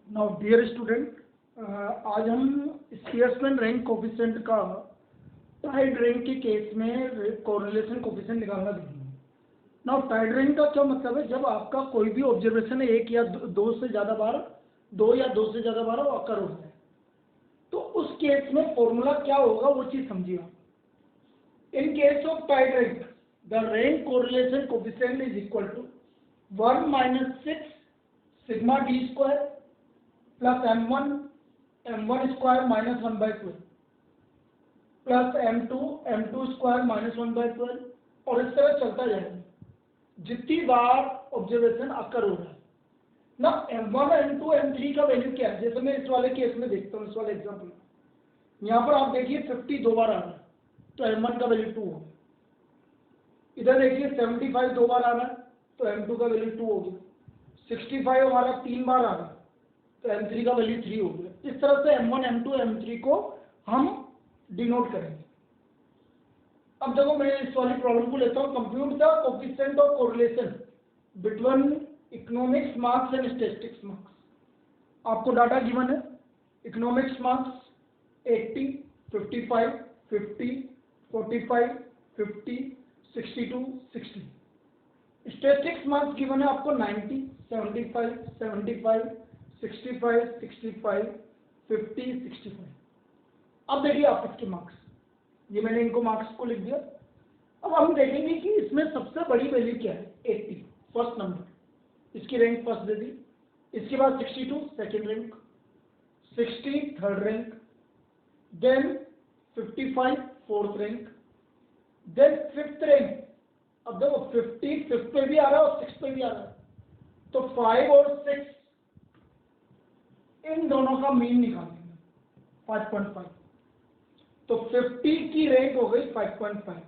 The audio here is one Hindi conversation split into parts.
नाउ डियर स्टूडेंट, आज हम स्पियरमैन रैंक कोफिशिएंट का टाइड रैंक के केस में कोरिलेशन कोफिशिएंट निकालना देखेंगे। नाउ टाइड रैंक का क्या मतलब है? जब आपका कोई भी ऑब्जर्वेशन एक या दो से ज़्यादा बार अकर हो जाए, तो उस केस में फॉर्मूला क्या होगा वो चीज़ समझिए। In case of tied rank, the rank correlation coefficient is equal to 1 - 6 sigma D square plus m1 square minus 1/12 plus m2 square minus 1/12, और इस तरह चलता जाएगा जितनी बार ऑब्जर्वेशन अकर हो रहा है ना। m1 m2 m3 का वैल्यू क्या है? जैसे मैं इस वाले केस में देखता हूँ, इस वाले एग्जाम्पल में यहाँ पर आप देखिए 50 दो बार आ रहा है तो m1 का वैल्यू 2 होगा। इधर देखिए 75 दो बार आ रहा है तो m2 का वैल्यू 2 हो गया। 65 हमारा 3 बार आ रहा है तो m3 का वैल्यू 3 हो गया। इस तरह से m1 m2 m3 को हम डिनोट करेंगे। अब देखो, मैं इस वाली प्रॉब्लम को लेता हूँ। Compute the coefficient of correlation between economics marks and statistics marks. आपको डाटा गिवन है। Economics marks 80, 55, 50, 45, 50, 62, 60। Statistics marks given है आपको 90, 75, 65, 65, 65, 50, 65। अब देखिए आप इसके मार्क्स, ये मैंने इनको मार्क्स को लिख दिया। अब हम देखेंगे कि इसमें सबसे बड़ी वैल्यू क्या है। 80 फर्स्ट नंबर, इसकी रैंक फर्स्ट दे दी। इसके बाद 62 second rank, 60 third rank, then 55 fourth rank, then fifth rank. अब देखो 50 फिफ्थ पे भी आ रहा है और 6 पे भी आ रहा है, तो 5 और 6 इन दोनों का मीन निकालेंगे 5.5। तो 50 की रैंक हो गई 5.5,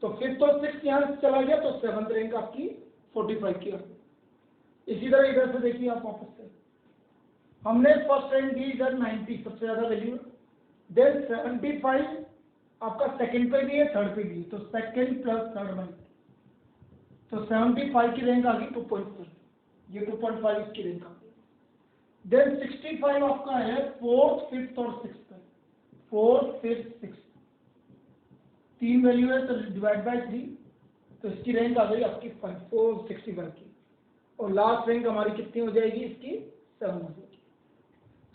तो फिफ्थ और 6 यहाँ से चला गया तो 7th रैंक आपकी 45 की आ गई। इसी तरह इधर से देखिए आप वापस से, हमने फर्स्ट रैंक दी इधर 90 सबसे ज्यादा वैल्यू, देन 75 आपका सेकंड पे भी है थर्ड पे भी है, तो सेकंड प्लस थर्ड में, तो 75 की रैंक आ गई 2.5, ये 2.5 इसकी रैंक आ गई। देन 65 आपका है फोर्थ फिफ्थ और सिक्स पे, फोर्थ फिफ्थ सिक्स, तीन वैल्यू है तो डिवाइड बाय 3, तो इसकी रैंक आ गई आपकी 465 की, और लास्ट रैंक हमारी कितनी हो जाएगी इसकी 7 हो जाएगी।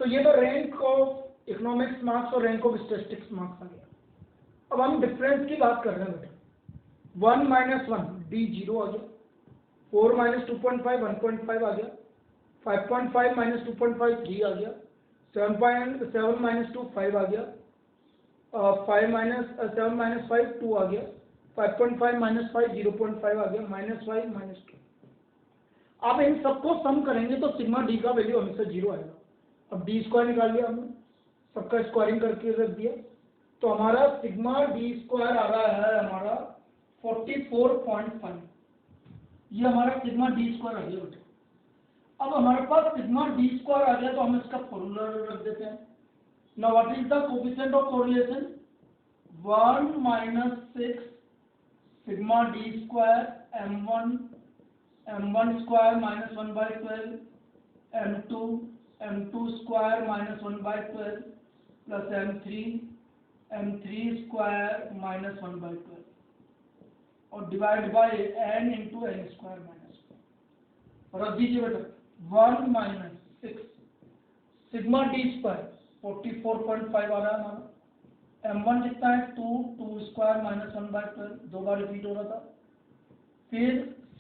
तो ये तो रैंक ऑफ इकोनॉमिक्स मार्क्स और रैंक ऑफ स्टैटिस्टिक्स मार्क्स आ गया। अब हम डिफरेंस की बात कर रहे हैं बेटा। 1 - 1 डी 0 आ गया, 4 - 2.5 1.5 आ गया, 5.5 - 2.5 3 आ गया, 7 - 2 5 आ गया, 7 - 5 2 आ गया, 5.5 - 5 0.5 आ गया, -5 -2। आप इन सबको सम करेंगे तो सिग्मा डी का वैल्यू हमेशा 0 आएगा। अब डी स्क्वायर निकाल लिया हमने, सबका स्क्वायरिंग करके रख दिया, तो हमारा सिग्मा डी स्क्वायर आ रहा है हमारा 44.5। ये हमारा सिग्मा डी स्क्वायर आ गया बेटा। अब हमारे पास सिग्मा डी स्क्वायर आ गया तो हम इसका फॉर्मूला रख देते हैं। Now what is the coefficient of correlation? 1 - 6 sigma D square m1 square minus 1/12 m2 square minus 1/12 plus m3 square minus 1/12, और divide by n into n square minus 1। और अब दीजिए बेटा 1 - 6 सिग्मा डी स्क्वायर 44.5 आ रहा है हमारा। m1 कितना है 2 स्क्वायर माइनस 1/12, दो बार रिपीट हो रहा था। फिर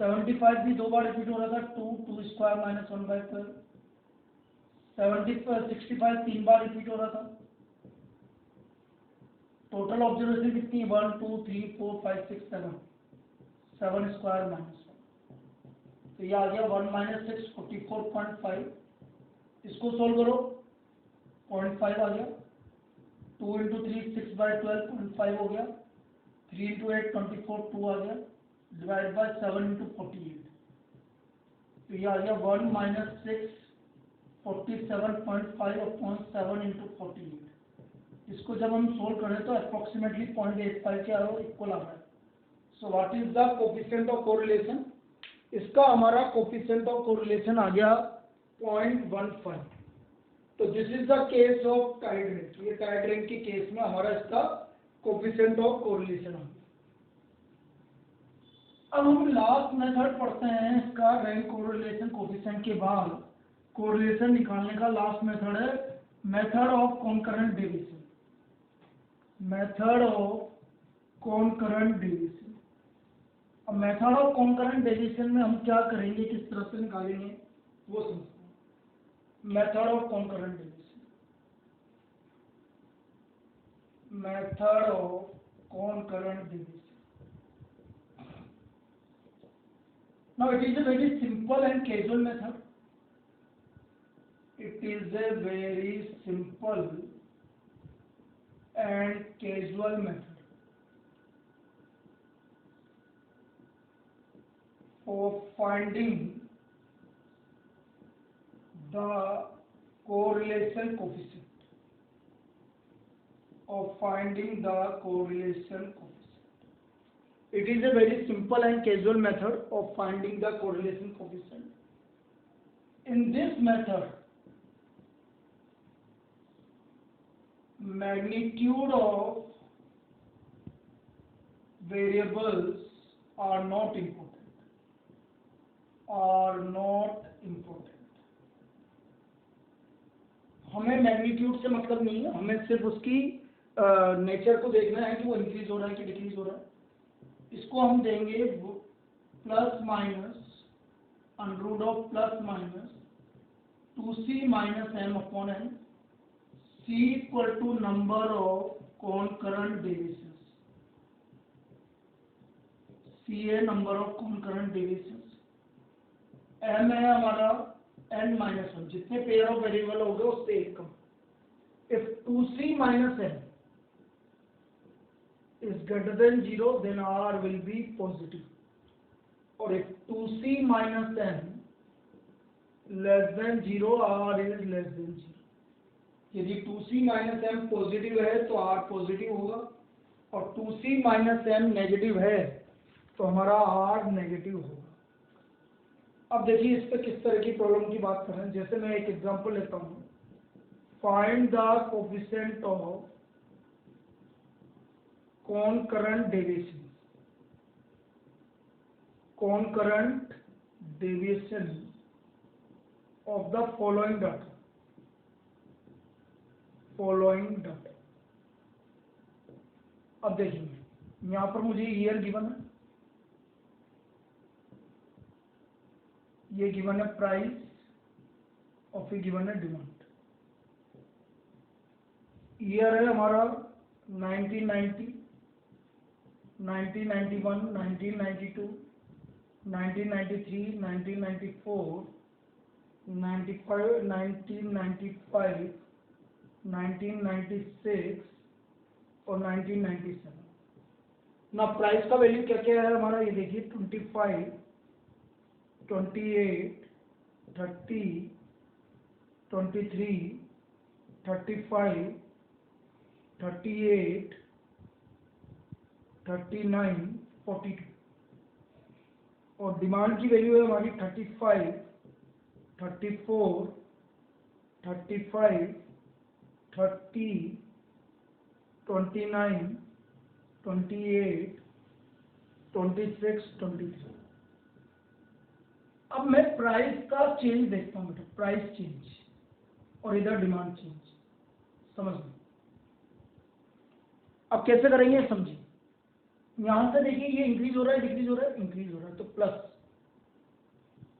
75 भी दो बार रिपीट हो रहा था, 2 स्क्वायर माइनस 1/12। 65 तीन बार रिपीट हो रहा था। टोटल ऑब्जर्वेशन कितनी है 1 2 3 4 5 6 7 स्क्वायर माइनस 1, तो ये आ गया 1 - 6 44.5। इसको सोल्व करो, 0.5 आ गया, 2 × 3 6/12 0.5 हो गया, 3 × 8 24 2 आ गया, डिवाइड बाय 7 × 48, तो ये आ गया 1 - 6 47.5 अपॉन 7 × 48। इसको जब हम सोल्व करें तो अप्रोक्सीमेटली 0.85 के इक्वल आ रहा है। So what is the coefficient of correlation? इसका हमारा कोफिशिएंट ऑफ कोरिलेशन आ गया 0.15। तो this is the case of tied rank. ये टाइड रैंक के केस में हमारा इसका कोफिशिएंट ऑफ कोरिलेशन है। अब हम लास्ट मेथड पढ़ते हैं इसका रैंक कोरिलेशन कोफिशिएंट के बाद कोरिलेशन निकालने का लास्ट मेथड है method of concurrent deviation. Method of concurrent deviation. अब मेथड ऑफ कॉन्करेंट डेविएशन में हम क्या करेंगे, किस तरह से निकालेंगे वो समझते हैं। Method of concurrent deviation, method of concurrent deviation. Now it is a very simple and casual method. It is a very simple and casual method for finding the correlation coefficient. Of finding the correlation coefficient. It is a very simple and casual method of finding the correlation coefficient. In this method, magnitude of variables are not important. Are not important. हमें मैग्नीट्यूड से मतलब नहीं है, हमें सिर्फ उसकी नेचर को देखना है कि वो इंक्रीज हो रहा है कि डिक्रीज हो रहा है। इसको हम देंगे plus minus under of plus minus 2c minus m upon n, c equal to number of concurrent deviations. c है number of concurrent deviations, m है हमारा n माइनस 1, जितने पेयर ऑफ वेरिएबल हो गए उससे एक कम। If 2c minus m is greater than 0, then r will be positive. Or if 2c minus m less than 0, r is less than 0. यदि 2c minus m पॉजिटिव है तो r पॉजिटिव होगा, और 2c minus m नेगेटिव है तो हमारा r नेगेटिव होगा। अब देखिए इस पर किस तरह की प्रॉब्लम की बात कर रहे हैं। जैसे मैं एक एग्जांपल लेता हूँ, find the coefficient of concurrent deviation, concurrent deviation of the following data, following data। अब देखिए यहाँ पर मुझे ईयर गिवन है, ये गिवन है प्राइस, और फिर गिवन है डिमांड। ईयर है हमारा 1990, 1991, 1992, 1993, 1994, 1995, 1996 और 1997। ना प्राइस का वैल्यू क्या क्या है हमारा, ये देखिए 25, 28, 30, 23, 35, 38, 39, 42। और डिमांड की वैल्यू है हमारी 35, 34, 35, 30, 29, 28, 26, 23। अब मैं प्राइस का चेंज देखता हूँ बेटा, प्राइस चेंज और इधर डिमांड चेंज, समझ लो। अब कैसे करेंगे समझिए। यहां से देखिए ये इंक्रीज हो रहा है, डिक्रीज हो रहा है, इंक्रीज हो रहा है तो प्लस,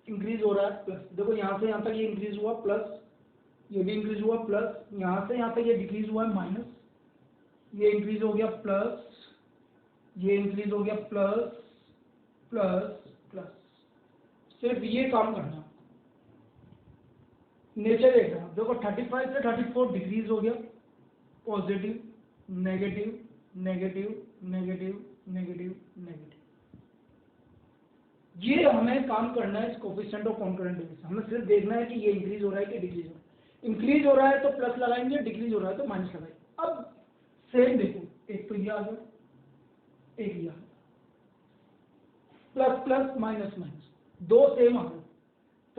इंक्रीज हो रहा है प्लस। देखो यहां से यहां तक ये इंक्रीज हुआ प्लस, ये भी इंक्रीज हुआ प्लस, यहां से यहां तक ये डिक्रीज हुआ है माइनस, ये इंक्रीज हो गया प्लस, ये इंक्रीज हो गया प्लस प्लस प्लस। सिर्फ ये काम करना, नेचर देखना। देखो 35 से 34 डिक्रीज हो गया, positive, negative, negative, negative, negative, negative. ये हमें काम करना है इस कोफिशिएंट ऑफ कॉन्करेंट डेविएशन। हमें सिर्फ देखना है कि ये इंक्रीज हो रहा है कि डिक्रीज हो रहा है। इंक्रीज हो रहा है तो प्लस लगाएंगे, डिक्रीज हो रहा है तो माइनस लगाएंगे। अब सेम देखो, एक तो ये आ गया, एक ये आ गया, प्लस प्लस माइनस माइनस, दो सेम आ गए।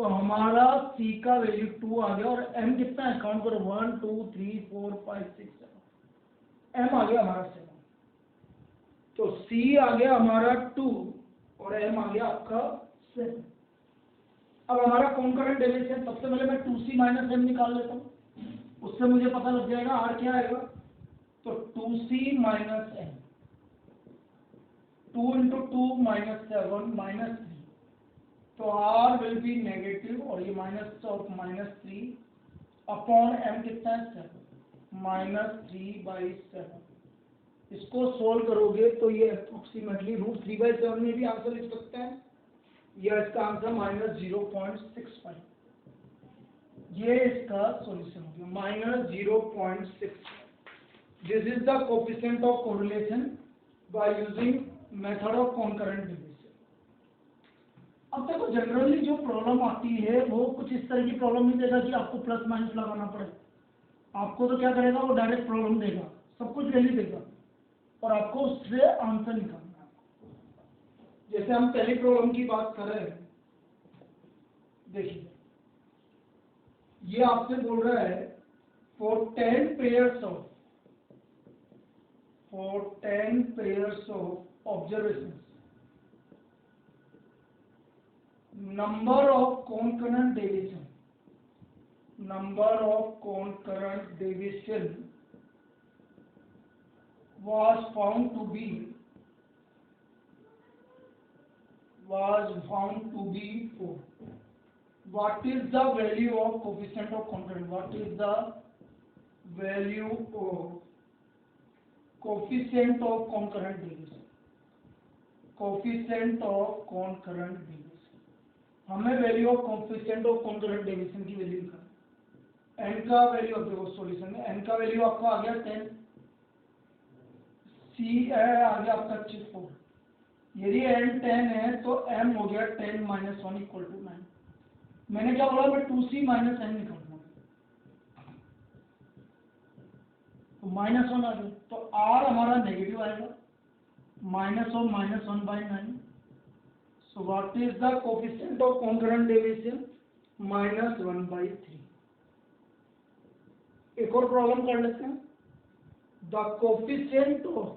तो हमारा C का वैल्यू 2 आ गया और M कितना है, काउंट करो 1 2 3 4 5 6 7, M आ गया हमारा 7। तो C आ गया हमारा 2 और M आ गया आपका 7। अब हमारा कॉन्करेंट डेविएशन, सबसे पहले मैं 2C माइनस M निकाल लेता हूँ, उससे मुझे पता लग जाएगा R क्या आएगा। तो 2C minus M, 2 into 2 minus 7 minus 3, तो R विल बी नेगेटिव और ये minus of minus 3 upon M कितना है 7, माइनस 3/7। इसको सोल्व करोगे तो ये अप्रोक्सीमेटली √3/7 में भी आंसर लिख सकते हैं, या इसका आंसर -0.65, ये इसका सॉल्यूशन हो गया -0.65। This is the coefficient of correlation by using method of concurrent division. अब देखो जनरली जो प्रॉब्लम आती है वो कुछ इस तरह की प्रॉब्लम नहीं देगा कि आपको प्लस माइनस लगाना पड़े। आपको तो क्या करेगा, वो डायरेक्ट प्रॉब्लम देगा, सब कुछ वैल्यू देगा और आपको उससे आंसर निकालना है। जैसे हम पहली प्रॉब्लम की बात कर रहे हैं, देखिए ये आपसे बोल रहा है for 10 pairs of observations number of concurrent deviation was found to be 4. What is the value of coefficient of concurrent? What is the value of coefficient of concurrent deviation? Coefficient of concurrent deviation, हमें value of coefficient of concurrent deviation की वैल्यू निकालना है। n का वैल्यू अब देखो सॉल्यूशन में, n का वैल्यू आपका आ गया 10, C आ गया आपका 4। यदि n 10 है तो m हो गया 10 - 1 = 9। मैंने क्या बोला, मैं 2C माइनस m निकालूंगा, तो -1 आ गया, तो r हमारा नेगेटिव आएगा, -1/9। So what is the coefficient of concurrent deviation? -1/3। एक और प्रॉब्लम कर लेते हैं। The coefficient of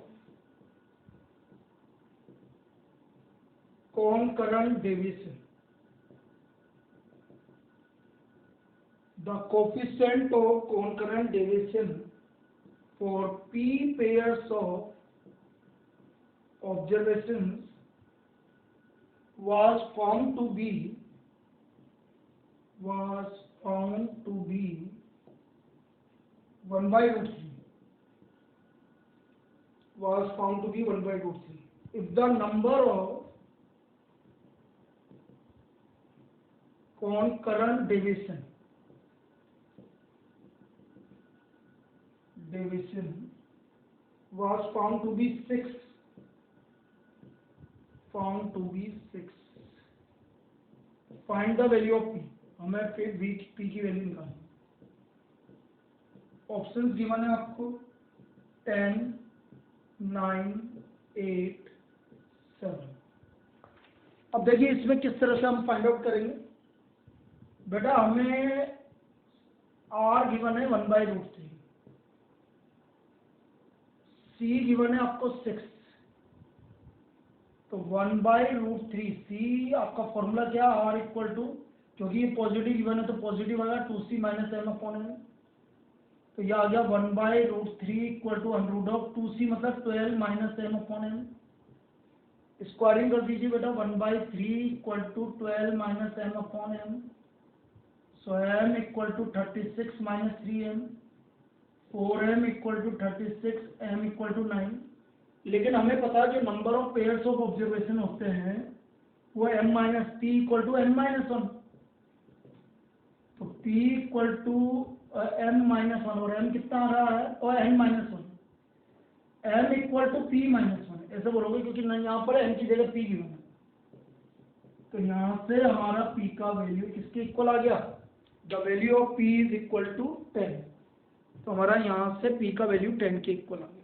concurrent deviation, the coefficient of concurrent deviation for p pairs of observations was found to be 1/√3, was found to be 1/√3 if the number of concurrent deviation was found to be 6, find the value of p। हमें फिर p की वैल्यू निकालनी। ऑप्शंस गिवन है आपको 10 9 8 7। अब देखिए इसमें किस तरह से हम फाइंड आउट करेंगे। बेटा हमें r गिवन है 1/√3, c गिवन है आपको 6, तो 1/√3 C आपका फॉर्मूला क्या, R इक्वल टू, क्योंकि ये पॉजिटिव गिवन है तो पॉजिटिव आएगा 2C minus M upon M, तो यह आ गया 1/√3 इक्वल टू √2C मतलब 12 minus M upon M। Squaring कर दीजिए बेटा, 1/3 equal to 12 minus M upon M, so M equal to 36 minus 3M, 4M equal to 36, M equal to 9। लेकिन हमें पता है जो number of pairs of observation होते हैं वो m minus p equal to n minus 1, तो p equal to m minus 1 और m कितना आ रहा है, और n minus 1, m equal to p minus 1 ऐसे बोलोगे, क्योंकि यहाँ पर m की जगह p गिवन है। तो यहाँ से हमारा p का वैल्यू किसके इक्वल आ गया, the value of p is equal to 10, तो हमारा यहाँ से p का वैल्यू 10 के इक्वल आ गया।